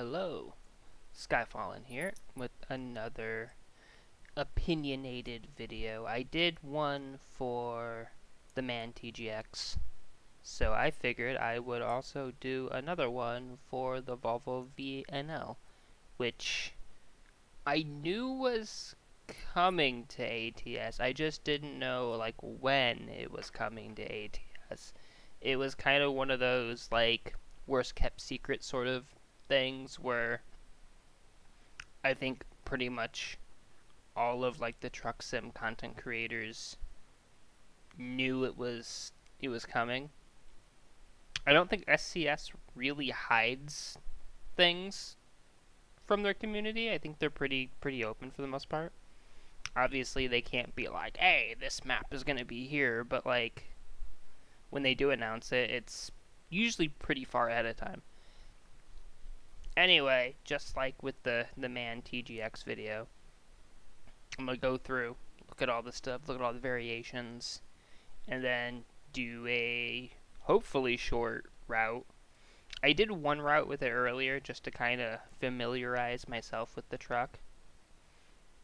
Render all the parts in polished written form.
Hello, Skyfallen here with another opinionated video. I did one for the Man TGX, so I figured I would also do another one for the Volvo VNL, which I knew was coming to ATS. I just didn't know when it was coming to ATS. It was kind of one of those worst kept secret sort of things where I think pretty much all of the truck sim content creators knew it was coming. I don't think SCS really hides things from their community. I think they're pretty open for the most part. Obviously, they can't be like, "Hey, this map is gonna be here," but when they do announce it, it's usually pretty far ahead of time. Anyway, just like with the Man TGX video, I'm gonna go through, look at all the stuff, look at all the variations, and then do a hopefully short route. I did one route with it earlier just to kind of familiarize myself with the truck.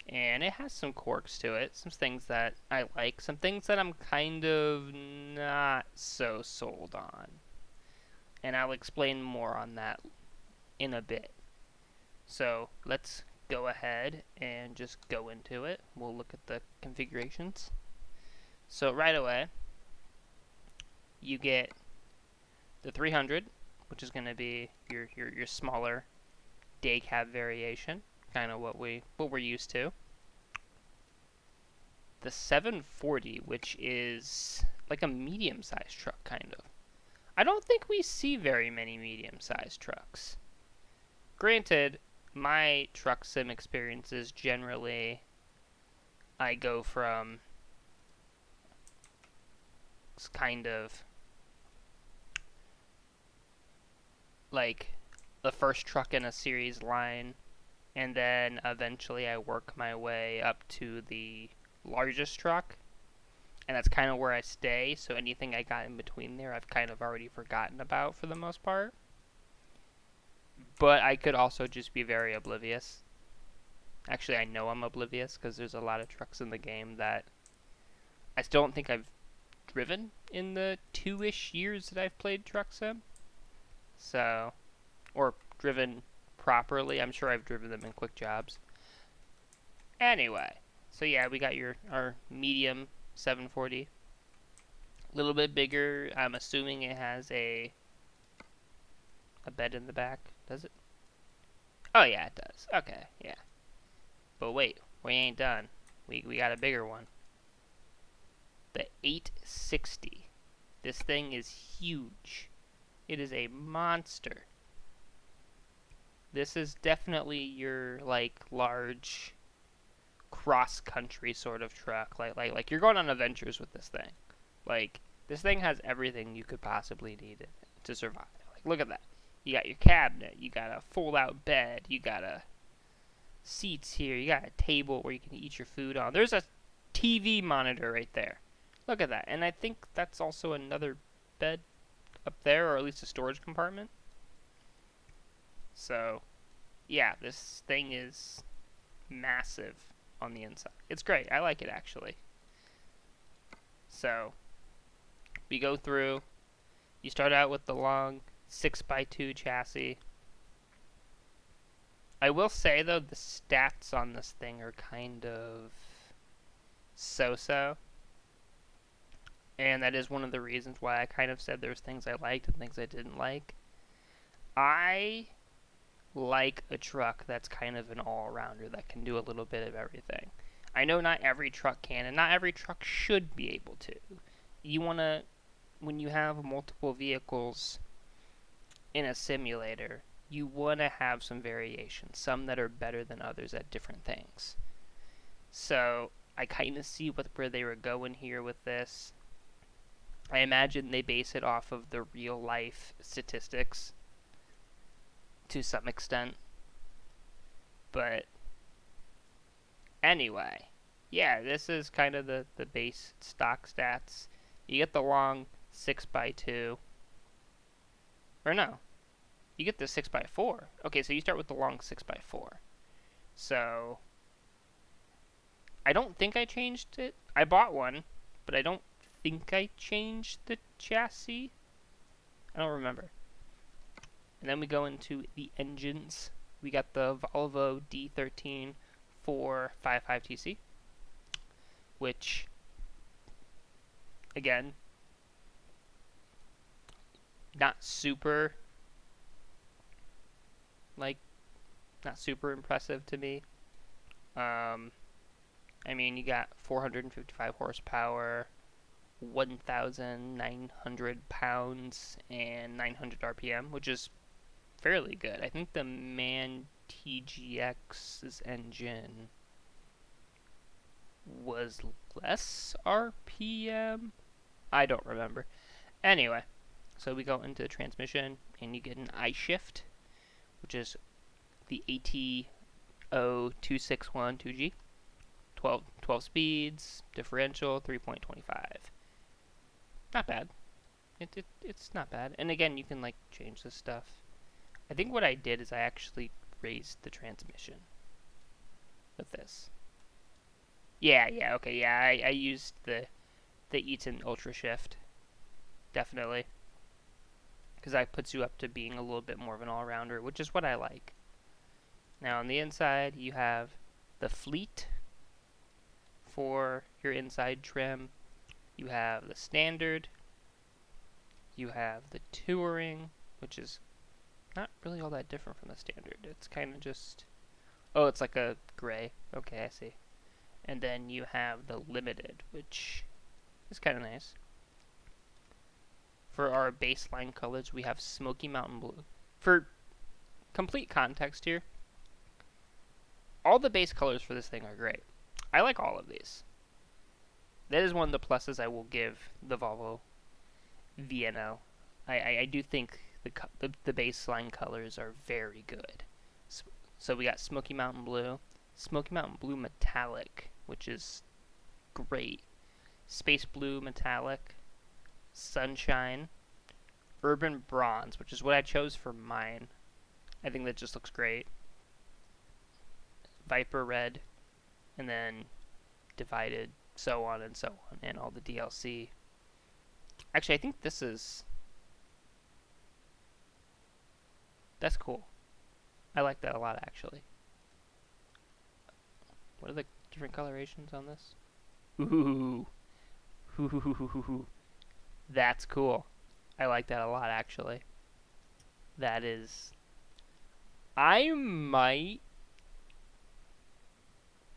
And it has some quirks to it, some things that I like, some things that I'm kind of not so sold on. And I'll explain more on that in a bit. So let's go ahead and just go into it. We'll look at the configurations. So right away, you get the 300, which is going to be your smaller day cab variation, kind of what we're used to. The 740, which is like a medium-sized truck, kind of. I don't think we see very many medium-sized trucks. Granted, my truck sim experiences generally, I go from kind of like the first truck in a series line, and then eventually I work my way up to the largest truck, and that's kind of where I stay. So anything I got in between there, I've kind of already forgotten about for the most part. But I could also just be very oblivious. Actually, I know I'm oblivious because there's a lot of trucks in the game that I still don't think I've driven in the 2-ish years that I've played Truck Sim. So, or driven properly. I'm sure I've driven them in quick jobs. Anyway, so yeah, we got our medium 740. A little bit bigger. I'm assuming it has a bed in the back. Does it? Oh yeah, it does. Okay, yeah. But wait, we ain't done. We got a bigger one. The 860. This thing is huge. It is a monster. This is definitely your large cross-country sort of truck. Like you're going on adventures with this thing. This thing has everything you could possibly need to survive. Look at that. You got your cabinet, you got a fold-out bed, you got seats here, you got a table where you can eat your food on. There's a TV monitor right there. Look at that. And I think that's also another bed up there, or at least a storage compartment. So, yeah, this thing is massive on the inside. It's great. I like it, actually. So, we go through. You start out with the long 6x2 chassis. I will say, though, the stats on this thing are kind of so-so. And that is one of the reasons why I kind of said there's things I liked and things I didn't like. I like a truck that's kind of an all-rounder that can do a little bit of everything. I know not every truck can, and not every truck should be able to. You want to, when you have multiple vehicles in a simulator, you want to have some variations, some that are better than others at different things. So I kind of see where they were going here with this. I imagine they base it off of the real life statistics to some extent. But anyway, yeah, this is kind of the base stock stats. You get the long 6x2. Or no. you get the 6x4. Okay, so you start with the long 6x4. So I don't think I changed it. I bought one, but I don't think I changed the chassis. I don't remember. And then we go into the engines. We got the Volvo D13 455TC, which, again, not super, not super impressive to me. I mean, you got 455 horsepower, 1,900 pounds, and 900 RPM, which is fairly good. I think the MAN TGX's engine was less RPM. I don't remember. Anyway, so we go into the transmission, and you get an I-shift, which is the AT0261-2G. 12 speeds, differential, 3.25. Not bad. It's not bad. And again, you can like change this stuff. I think what I did is I actually raised the transmission with this. Yeah, okay, yeah, I used the Eaton Ultra Shift. Definitely. Because that puts you up to being a little bit more of an all-rounder, which is what I like. Now on the inside, you have the Fleet for your inside trim. You have the Standard. You have the Touring, which is not really all that different from the Standard. It's kind of just... Oh, it's like a gray. Okay, I see. And then you have the Limited, which is kind of nice. For our baseline colors, we have Smoky Mountain Blue. For complete context here, all the base colors for this thing are great. I like all of these. That is one of the pluses I will give the Volvo VNL. I do think the baseline colors are very good. So we got Smoky Mountain Blue Metallic, which is great. Space Blue Metallic, Sunshine, Urban Bronze, which is what I chose for mine. I think that just looks great. Viper Red, and then Divided, so on and so on, and all the DLC. Actually, I think that's cool. I like that a lot, actually. What are the different colorations on this? Ooh. That's cool. I like that a lot, actually. That is... I might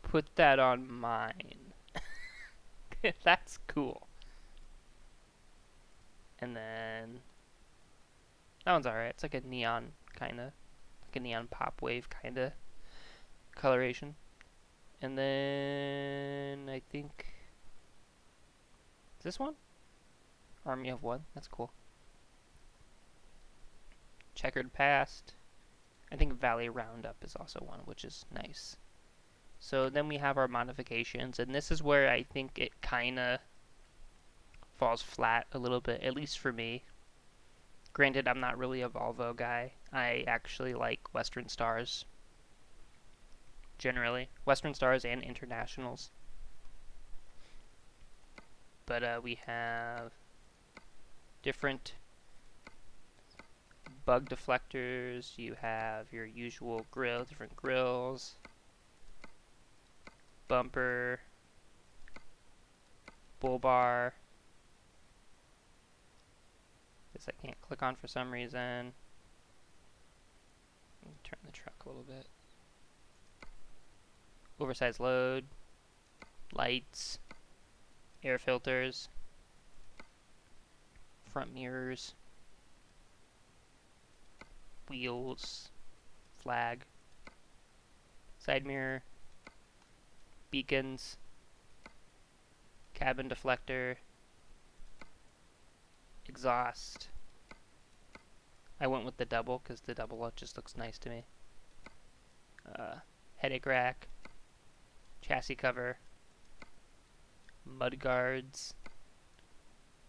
put that on mine. That's cool. And then... That one's alright. It's like a neon, kind of. Like a neon pop wave, kind of coloration. And then... I think... Is this one? Army of One. That's cool. Checkered Past. I think Valley Roundup is also one, which is nice. So then we have our modifications, and this is where I think it kind of falls flat a little bit, at least for me. Granted, I'm not really a Volvo guy. I actually like Western Stars, generally. Western Stars and Internationals. But we have different bug deflectors. You have your usual grill, different grills. Bumper. Bull bar. This I can't click on for some reason. Turn the truck a little bit. Oversized load. Lights. Air filters. Front mirrors. Wheels. Flag. Side mirror. Beacons. Cabin deflector. Exhaust. I went with the double because the double just looks nice to me. Headache rack. Chassis cover. Mud guards.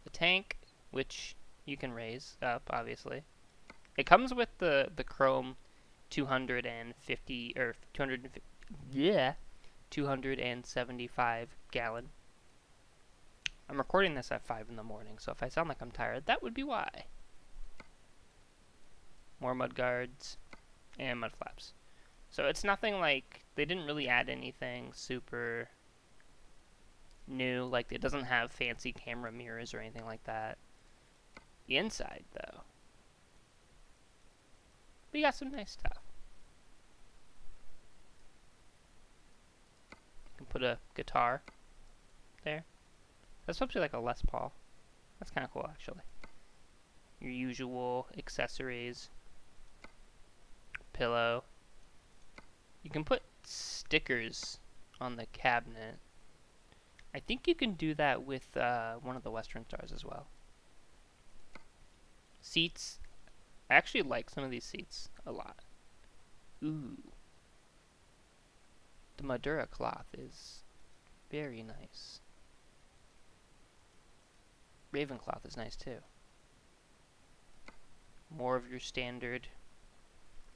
The tank, which you can raise up, obviously. It comes with the chrome 250 or 250, yeah, 275 gallon. I'm recording this at 5 in the morning, so if I sound like I'm tired, that would be why. More mud guards and mud flaps. So it's nothing like, they didn't really add anything super new. Like, it doesn't have fancy camera mirrors or anything like that. The inside, though, we got some nice stuff. You can put a guitar there. That's supposed to be like a Les Paul. That's kind of cool, actually. Your usual accessories. Pillow. You can put stickers on the cabinet. I think you can do that with one of the Western Stars as well. Seats. I actually like some of these seats a lot. Ooh. The Madura cloth is very nice. Raven cloth is nice too. More of your standard.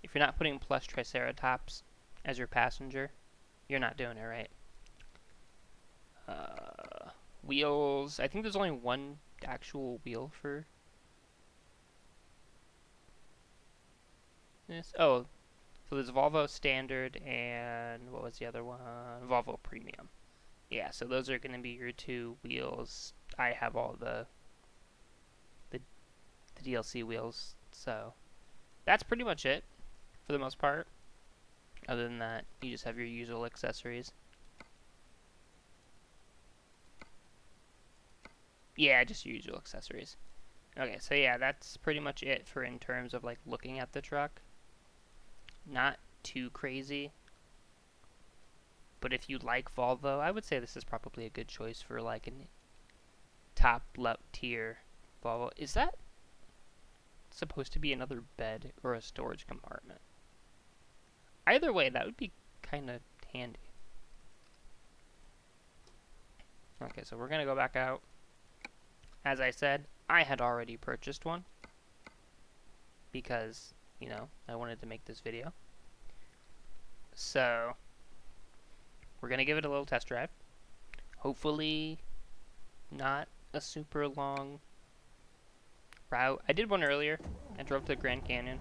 If you're not putting plush Triceratops as your passenger, you're not doing it right. Wheels. I think there's only one actual wheel for this. Oh, so there's Volvo Standard and what was the other one? Volvo Premium. Yeah, so those are going to be your two wheels. I have all the DLC wheels, so that's pretty much it for the most part. Other than that, you just have your usual accessories. Yeah, just your usual accessories. Okay, so yeah, that's pretty much it for in terms of like looking at the truck. Not too crazy. But if you like Volvo, I would say this is probably a good choice for like a top tier Volvo. Is that supposed to be another bed or a storage compartment? Either way, that would be kind of handy. Okay, so we're going to go back out. As I said, I had already purchased one because, you know, I wanted to make this video. So, we're going to give it a little test drive. Hopefully, not a super long route. I did one earlier. I drove to the Grand Canyon.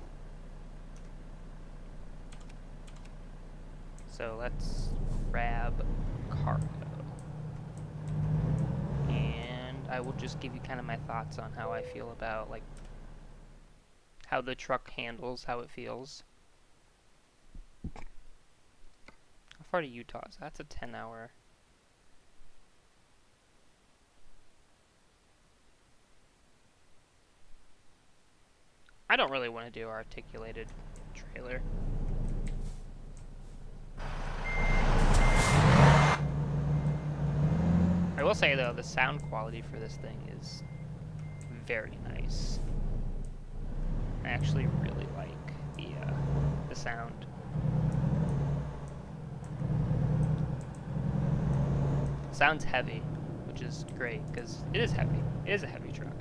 So, let's grab cargo. And I will just give you kind of my thoughts on how I feel about, like, how the truck handles, how it feels. How far to Utah is that? That's a 10-hour. I don't really want to do articulated trailer. I will say though, the sound quality for this thing is very nice. I actually really like the sound. It sounds heavy, which is great because it is heavy. It is a heavy truck.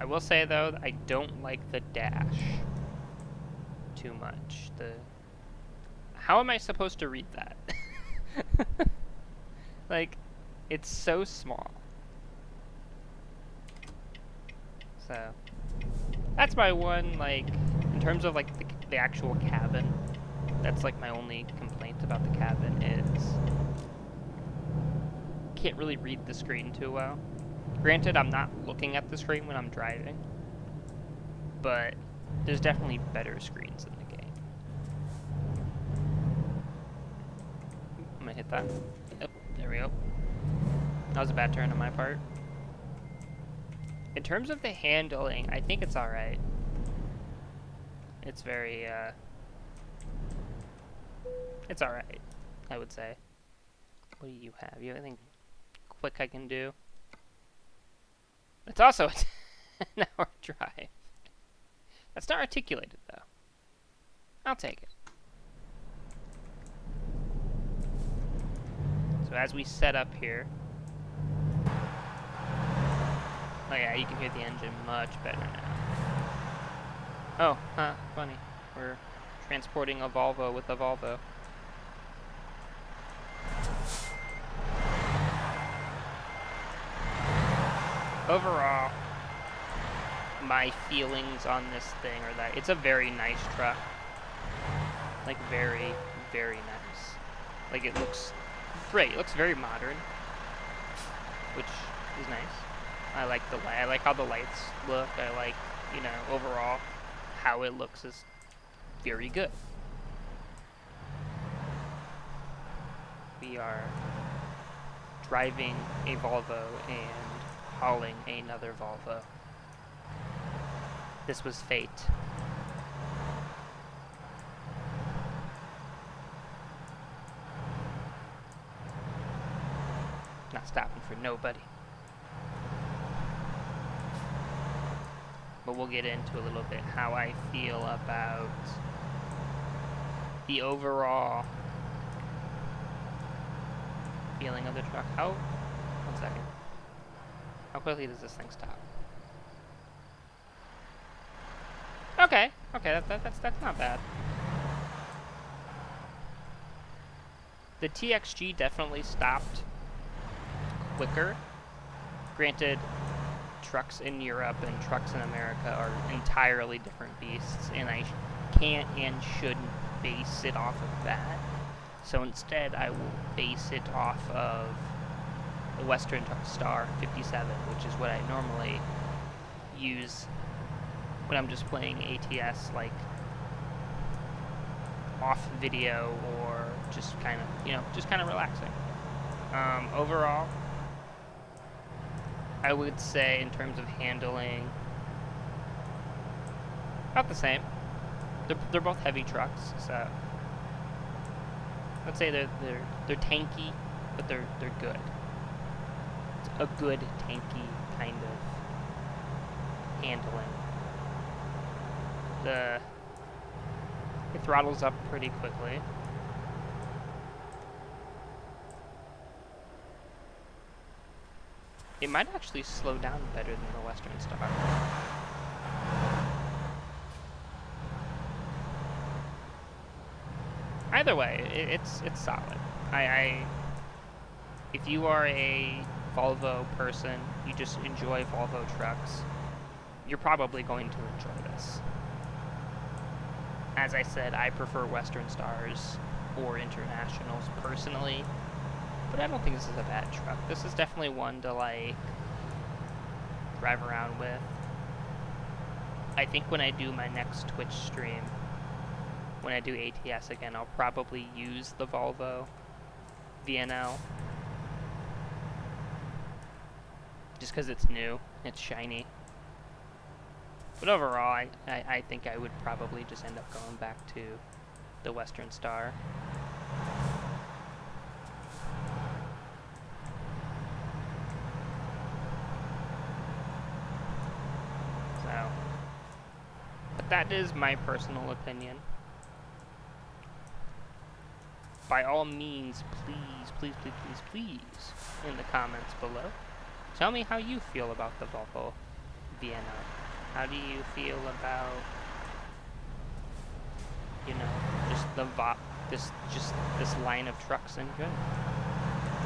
I will say though, that I don't like the dash too much. How am I supposed to read that? Like, it's so small. So, that's my one, like, in terms of, like, the actual cabin, that's, like, my only complaint about the cabin is can't really read the screen too well. Granted, I'm not looking at the screen when I'm driving, but there's definitely better screens in the game. I'm gonna hit that. Yep, there we go. That was a bad turn on my part. In terms of the handling, I think it's alright. It's very, it's alright, I would say. What do you have? You have anything quick I can do? It's also a 10-hour drive. That's not articulated, though. I'll take it. So as we set up here, Oh yeah, you can hear the engine much better now. Oh, huh, funny. We're transporting a Volvo with a Volvo. Overall, my feelings on this thing are that it's a very nice truck. Like, very, very nice. Like, it looks great. It looks very modern, which is nice. I like how the lights look. I like, you know, overall, how it looks is very good. We are driving a Volvo and hauling another Volvo. This was fate. Not stopping for nobody. But we'll get into a little bit how I feel about the overall feeling of the truck. One second. How quickly does this thing stop? Okay, that's not bad. The TXG definitely stopped quicker. Granted, trucks in Europe and trucks in America are entirely different beasts, and I can't and shouldn't base it off of that. So instead, I will base it off of the Western Star 57, which is what I normally use when I'm just playing ATS, like off video or just kind of, you know, just kind of relaxing. Overall, I would say in terms of handling, about the same. They're both heavy trucks, so let's say they're tanky, but they're good. It's a good tanky kind of handling. It throttles up pretty quickly. It might actually slow down better than the Western Star. Either way, it's solid. If you are a Volvo person, you just enjoy Volvo trucks, you're probably going to enjoy this. As I said, I prefer Western Stars or Internationals personally, but I don't think this is a bad truck. This is definitely one to, like, drive around with. I think when I do my next Twitch stream, when I do ATS again, I'll probably use the Volvo VNL. Just because it's new, it's shiny. But overall, I think I would probably just end up going back to the Western Star. So, but that is my personal opinion. By all means, please, in the comments below, tell me how you feel about the Volvo VNL. How do you feel about, you know, just this line of trucks in general?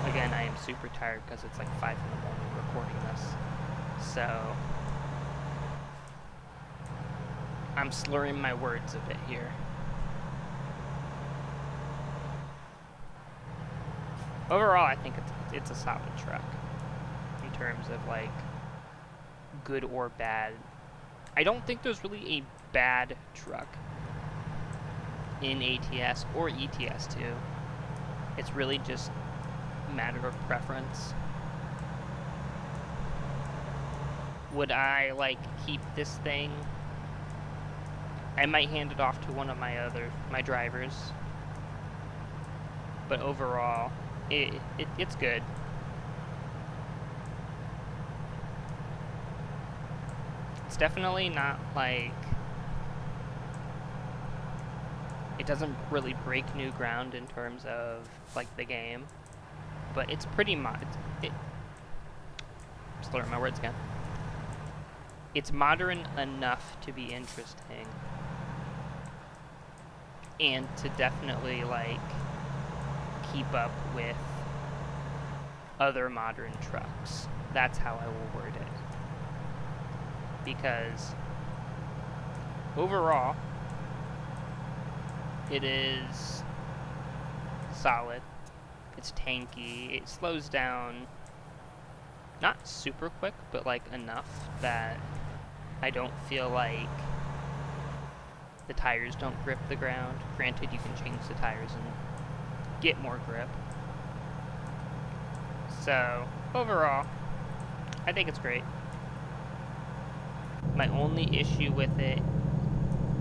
Again, I am super tired because it's like 5 in the morning recording this, so I'm slurring my words a bit here. Overall, I think it's a solid truck in terms of, like, good or bad. I don't think there's really a bad truck in ATS or ETS too. It's really just a matter of preference. Would I, like, keep this thing? I might hand it off to one of my drivers. But overall, it's good. It's definitely not like, it doesn't really break new ground in terms of, like, the game, but it's pretty slurring my words again. it's modern enough to be interesting, and to definitely, like, keep up with other modern trucks. That's how I will word it. Because overall, it is solid. It's tanky. It slows down not super quick, but like enough that I don't feel like the tires don't grip the ground. Granted, you can change the tires and get more grip. So, overall, I think it's great. My only issue with it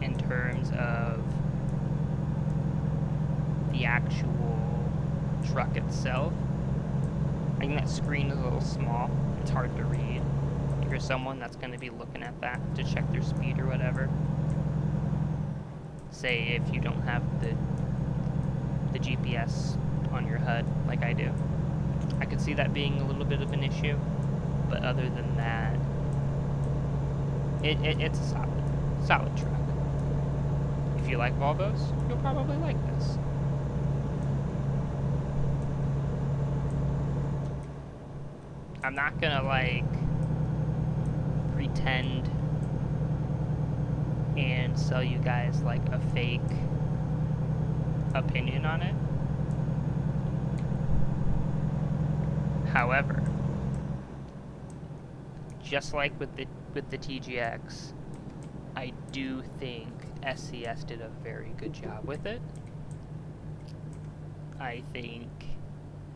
in terms of the actual truck itself, I think that screen is a little small. It's hard to read. If you're someone that's going to be looking at that to check their speed or whatever, say if you don't have the GPS on your HUD like I do, I could see that being a little bit of an issue. But other than that, it's a solid truck. If you like Volvos, you'll probably like this. I'm not gonna, like, pretend and sell you guys, like, a fake opinion on it. However, just like with the TGX, I do think SCS did a very good job with it. I think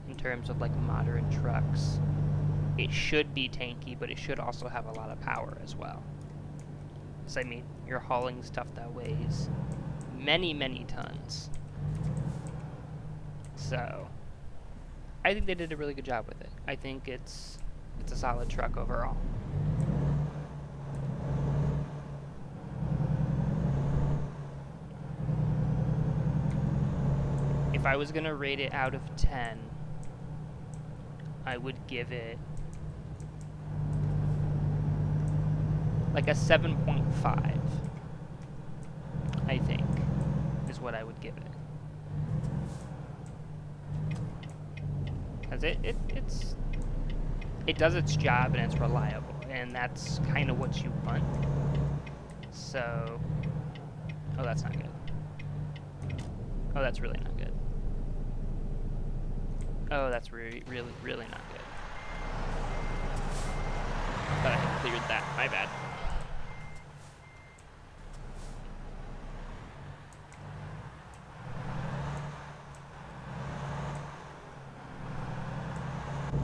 in terms of, like, modern trucks, it should be tanky, but it should also have a lot of power as well. So, I mean, you're hauling stuff that weighs many, many tons. So, I think they did a really good job with it. I think it's a solid truck overall. If I was gonna rate it out of 10, I would give it like a 7.5, I think, is what I would give it. Because it does its job and it's reliable, and that's kind of what you want. So, oh, that's not good. Oh, that's really not good. Oh, that's really not good. But I had cleared that. My bad.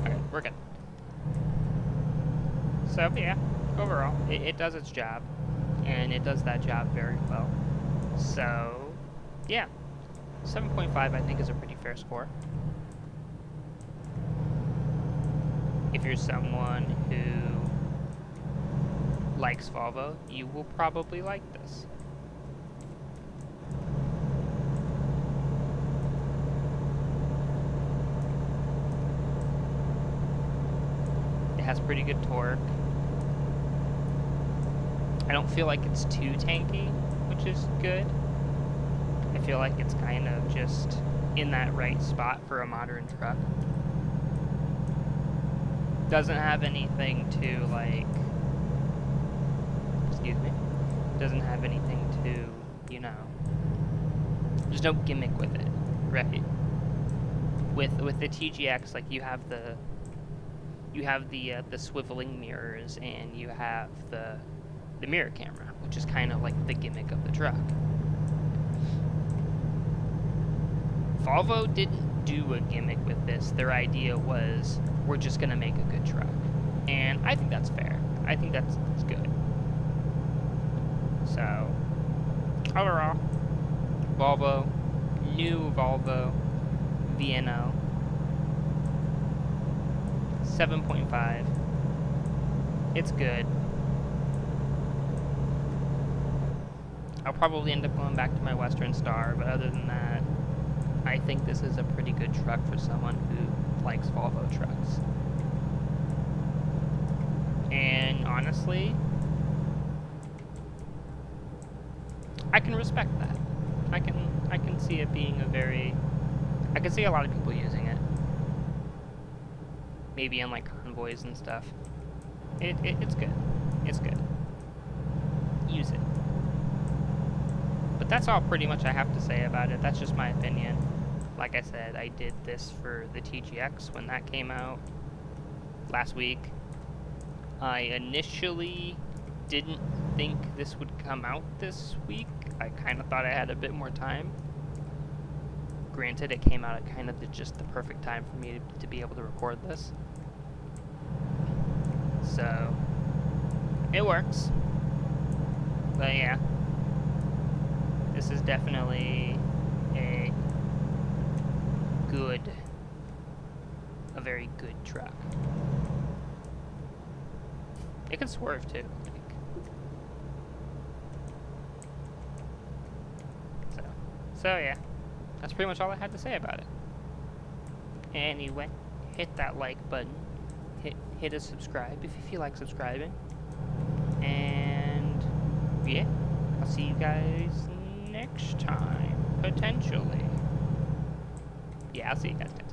Okay, we're good. So, yeah, overall, it does its job, and it does that job very well. So, yeah, 7.5 I think is a pretty fair score. If you're someone who likes Volvo, you will probably like this. It has pretty good torque. I don't feel like it's too tanky, which is good. I feel like it's kind of just in that right spot for a modern truck. Doesn't have anything to, like, excuse me, doesn't have anything to, you know, there's no gimmick with it, right? With the TGX, like, you have the swiveling mirrors, and you have the mirror camera, which is kind of like the gimmick of the truck. Volvo didn't do a gimmick with this. Their idea was, we're just gonna make a good truck. And I think that's fair. I think that's good. So, overall, Volvo, new Volvo VNL, 7.5. It's good. I'll probably end up going back to my Western Star, but other than that, I think this is a pretty good truck for someone who likes Volvo trucks. And honestly, I can respect that. I can see it being I can see a lot of people using it. Maybe in like convoys and stuff. It's good. It's good. Use it. But that's all pretty much I have to say about it. That's just my opinion. Like I said, I did this for the TGX when that came out last week. I initially didn't think this would come out this week. I kind of thought I had a bit more time. Granted, it came out at kind of just the perfect time for me to be able to record this. So, it works. But yeah, this is definitely a very good truck. It can swerve too. So yeah, that's pretty much all I had to say about it. Anyway, hit that like button. Hit a subscribe if you feel like subscribing. And yeah, I'll see you guys next time, potentially. Yeah, I'll see you guys next time.